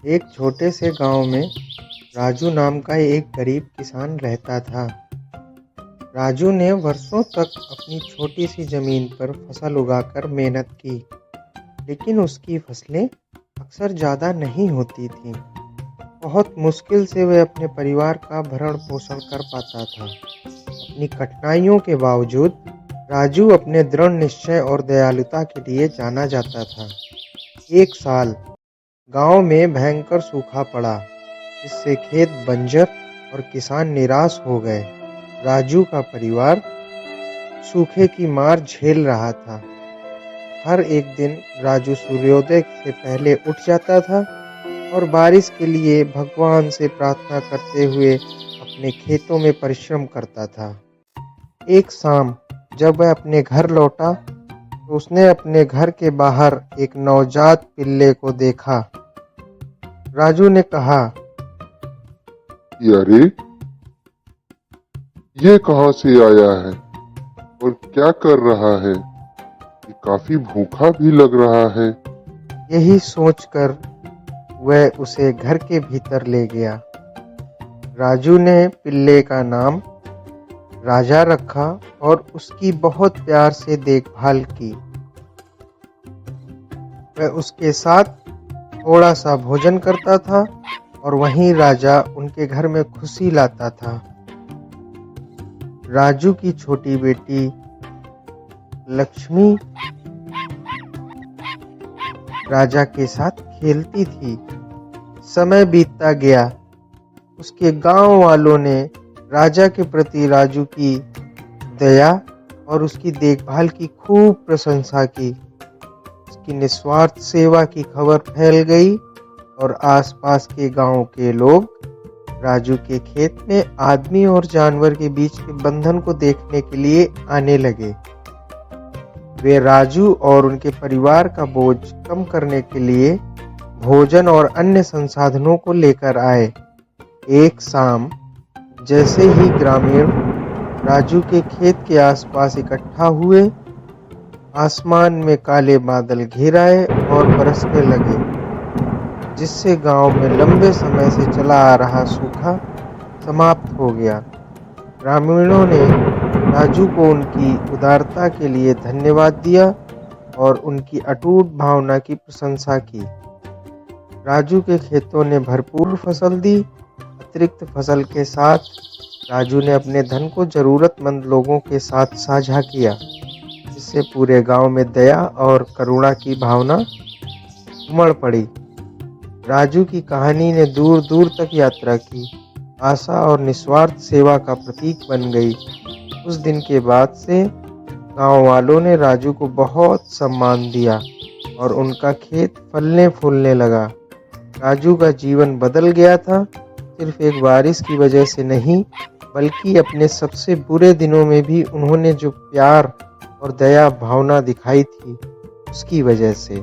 एक छोटे से गांव में राजू नाम का एक गरीब किसान रहता था। राजू ने वर्षों तक अपनी छोटी सी जमीन पर फसल उगाकर मेहनत की, लेकिन उसकी फसलें अक्सर ज़्यादा नहीं होती थीं। बहुत मुश्किल से वह अपने परिवार का भरण पोषण कर पाता था। अपनी कठिनाइयों के बावजूद राजू अपने दृढ़ निश्चय और दयालुता के लिए जाना जाता था। एक साल गांव में भयंकर सूखा पड़ा, जिससे खेत बंजर और किसान निराश हो गए। राजू का परिवार सूखे की मार झेल रहा था। हर एक दिन राजू सूर्योदय से पहले उठ जाता था और बारिश के लिए भगवान से प्रार्थना करते हुए अपने खेतों में परिश्रम करता था। एक शाम जब वह अपने घर लौटा तो उसने अपने घर के बाहर एक नवजात पिल्ले को देखा। राजू ने कहा, अरे, ये कहाँ से आया है और क्या कर रहा है? ये काफी भूखा भी लग रहा है। यही सोचकर वह उसे घर के भीतर ले गया। राजू ने पिल्ले का नाम राजा रखा और उसकी बहुत प्यार से देखभाल की। वह उसके साथ थोड़ा सा भोजन करता था और वहीं राजा उनके घर में खुशी लाता था। राजू की छोटी बेटी लक्ष्मी राजा के साथ खेलती थी। समय बीतता गया। उसके गांव वालों ने राजा के प्रति राजू की दया और उसकी देखभाल की खूब प्रशंसा की। उसकी निस्वार्थ सेवा की खबर फैल गई और आसपास के गांव के लोग राजू के खेत में आदमी और जानवर के बीच के बंधन को देखने के लिए आने लगे। वे राजू और उनके परिवार का बोझ कम करने के लिए भोजन और अन्य संसाधनों को लेकर आए। एक शाम जैसे ही ग्रामीण राजू के खेत के आसपास इकट्ठा हुए, आसमान में काले बादल घिर आए और बरसने लगे, जिससे गांव में लंबे समय से चला आ रहा सूखा समाप्त हो गया। ग्रामीणों ने राजू को उनकी उदारता के लिए धन्यवाद दिया और उनकी अटूट भावना की प्रशंसा की। राजू के खेतों ने भरपूर फसल दी। अतिरिक्त फसल के साथ राजू ने अपने धन को जरूरतमंद लोगों के साथ साझा किया, जिससे पूरे गांव में दया और करुणा की भावना उमड़ पड़ी। राजू की कहानी ने दूर दूर तक यात्रा की, आशा और निस्वार्थ सेवा का प्रतीक बन गई। उस दिन के बाद से गांव वालों ने राजू को बहुत सम्मान दिया और उनका खेत फलने फूलने लगा। राजू का जीवन बदल गया था, सिर्फ एक बारिश की वजह से नहीं, बल्कि अपने सबसे बुरे दिनों में भी उन्होंने जो प्यार और दया भावना दिखाई थी, उसकी वजह से।